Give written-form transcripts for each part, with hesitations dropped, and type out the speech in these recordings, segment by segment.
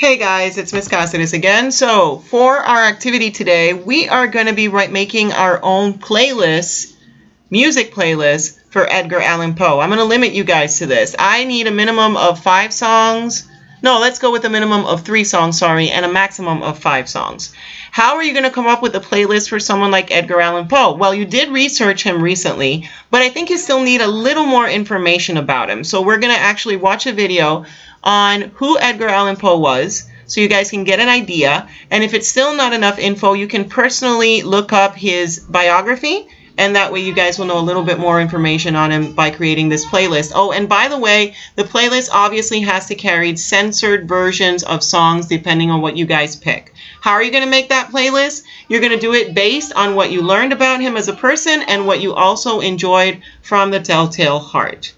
Hey guys, it's Miss Cassidy again. So for our activity today, we are going to be making our own playlist, music playlist for Edgar Allan Poe. I'm going to limit you guys to this. I need a minimum of 5 songs. No, let's go with a minimum of 3 songs, sorry, and a maximum of 5 songs. How are you going to come up with a playlist for someone like Edgar Allan Poe? Well, you did research him recently, but I think you still need a little more information about him. So we're going to actually watch a video on who Edgar Allan Poe was, so you guys can get an idea. And if it's still not enough info, you can personally look up his biography, and that way you guys will know a little bit more information on him by creating this playlist. Oh, and by the way, the playlist obviously has to carry censored versions of songs depending on what you guys pick. How are you going to make that playlist? You're going to do it based on what you learned about him as a person and what you also enjoyed from the Telltale Heart.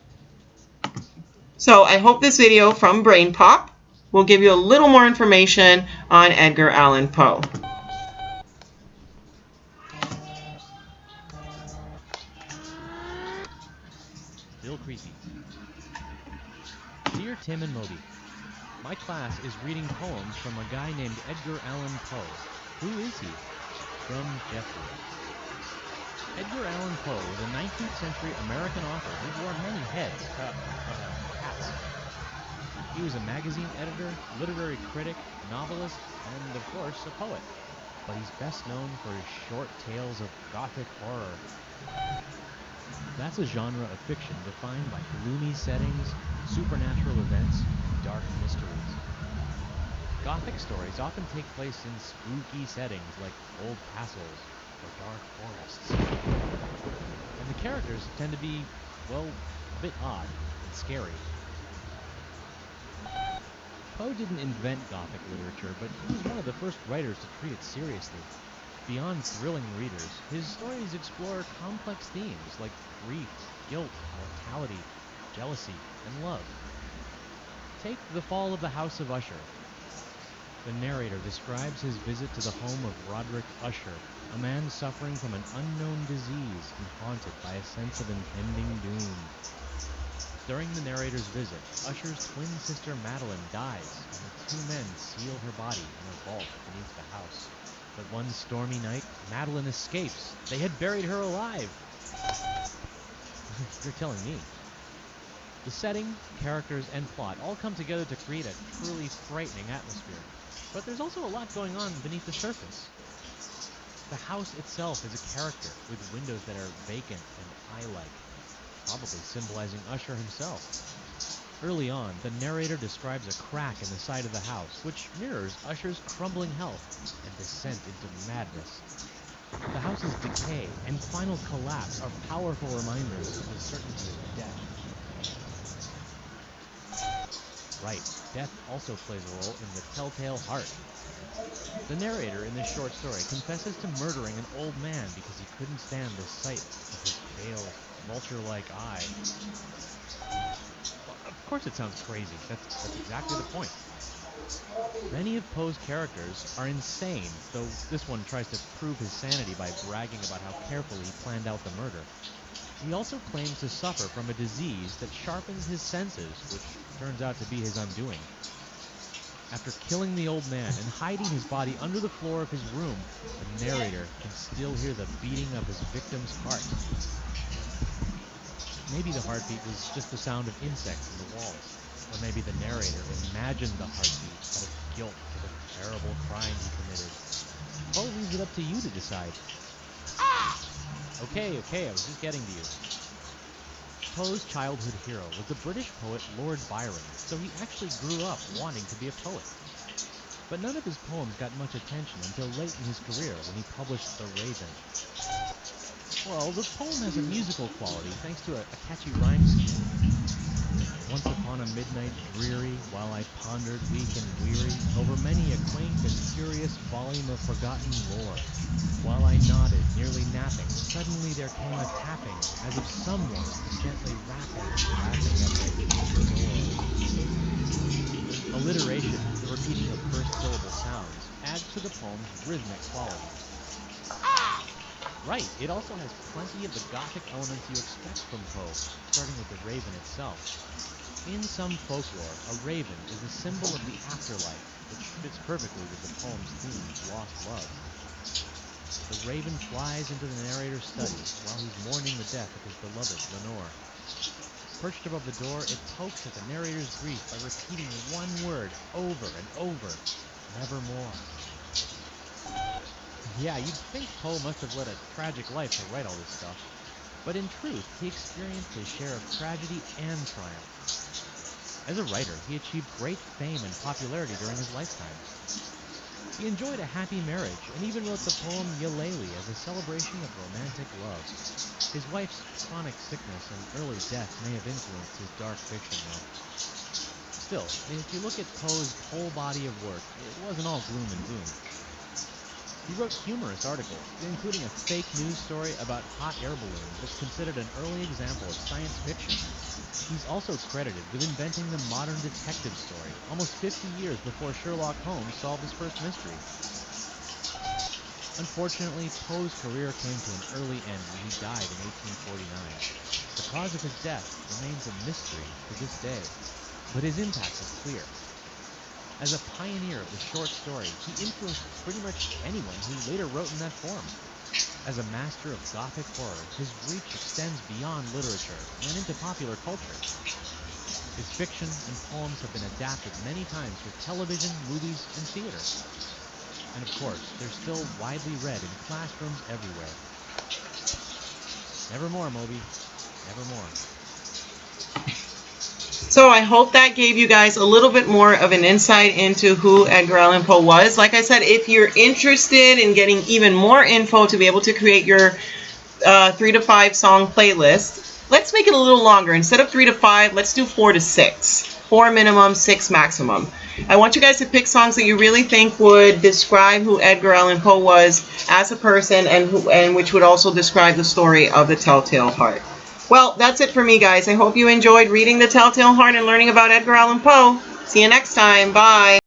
So I hope this video from Brain Pop will give you a little more information on Edgar Allan Poe. Still creepy. Dear Tim and Moby, my class is reading poems from a guy named Edgar Allan Poe. Who is he? From Jeffrey. Edgar Allan Poe was a 19th century American author who wore many hats. He was a magazine editor, literary critic, novelist, and of course a poet. But he's best known for his short tales of Gothic horror. That's a genre of fiction defined by gloomy settings, supernatural events, and dark mysteries. Gothic stories often take place in spooky settings like old castles or dark forests. And the characters tend to be, well, a bit odd and scary. Poe didn't invent Gothic literature, but he was one of the first writers to treat it seriously. Beyond thrilling readers, his stories explore complex themes like grief, guilt, mortality, jealousy, and love. Take The Fall of the House of Usher. The narrator describes his visit to the home of Roderick Usher, a man suffering from an unknown disease and haunted by a sense of impending doom. During the narrator's visit, Usher's twin sister Madeline dies, and the two men seal her body in a vault beneath the house. But one stormy night, Madeline escapes. They had buried her alive. You're telling me. The setting, characters, and plot all come together to create a truly frightening atmosphere. But there's also a lot going on beneath the surface. The house itself is a character, with windows that are vacant and eye-like, probably symbolizing Usher himself. Early on, the narrator describes a crack in the side of the house, which mirrors Usher's crumbling health and descent into madness. The house's decay and final collapse are powerful reminders of the certainty of death. Right, death also plays a role in the Telltale Heart. The narrator in this short story confesses to murdering an old man because he couldn't stand the sight of his pale, vulture-like eye. Of course it sounds crazy. That's exactly the point. Many of Poe's characters are insane, though this one tries to prove his sanity by bragging about how carefully he planned out the murder. He also claims to suffer from a disease that sharpens his senses, which turns out to be his undoing. After killing the old man and hiding his body under the floor of his room, the narrator can still hear the beating of his victim's heart. Maybe the heartbeat was just the sound of insects in the walls, or maybe the narrator imagined the heartbeat out of guilt for the terrible crime he committed. Poe leaves it up to you to decide. Okay, I was just getting to you. Poe's childhood hero was the British poet Lord Byron, so he actually grew up wanting to be a poet. But none of his poems got much attention until late in his career when he published The Raven. Well, the poem has a musical quality thanks to a catchy rhyme scheme. Once upon a midnight dreary, while I pondered weak and weary over many a quaint and curious volume of forgotten lore, while I nodded, nearly napping, suddenly there came a tapping, as of someone gently rapping at my door. Alliteration, the repeating of first syllable sounds, adds to the poem's rhythmic quality. Right, it also has plenty of the Gothic elements you expect from Poe, starting with the Raven itself. In some folklore, a raven is a symbol of the afterlife, which fits perfectly with the poem's theme of lost love. The raven flies into the narrator's study while he's mourning the death of his beloved Lenore. Perched above the door, it pokes at the narrator's grief by repeating one word over and over, nevermore. Yeah, you'd think Poe must have led a tragic life to write all this stuff, but in truth, he experienced his share of tragedy and triumph. As a writer, he achieved great fame and popularity during his lifetime. He enjoyed a happy marriage and even wrote the poem Eulalie as a celebration of romantic love. His wife's chronic sickness and early death may have influenced his dark fiction, though. Still, if you look at Poe's whole body of work, it wasn't all gloom and doom. He wrote humorous articles, including a fake news story about hot air balloons that's considered an early example of science fiction. He's also credited with inventing the modern detective story, almost 50 years before Sherlock Holmes solved his first mystery. Unfortunately, Poe's career came to an early end when he died in 1849. The cause of his death remains a mystery to this day, but his impact is clear. As a pioneer of the short story, he influenced pretty much anyone who later wrote in that form. As a master of Gothic horror, his reach extends beyond literature and into popular culture. His fiction and poems have been adapted many times for television, movies, and theater. And of course, they're still widely read in classrooms everywhere. Nevermore, Moby. Nevermore. So I hope that gave you guys a little bit more of an insight into who Edgar Allan Poe was. Like I said, if you're interested in getting even more info to be able to create your 3 to 5 song playlist, let's make it a little longer. Instead of 3 to 5, let's do 4 to 6. 4 minimum, 6 maximum. I want you guys to pick songs that you really think would describe who Edgar Allan Poe was as a person, and which would also describe the story of the Telltale Heart. Well, that's it for me, guys. I hope you enjoyed reading The Telltale Heart and learning about Edgar Allan Poe. See you next time. Bye.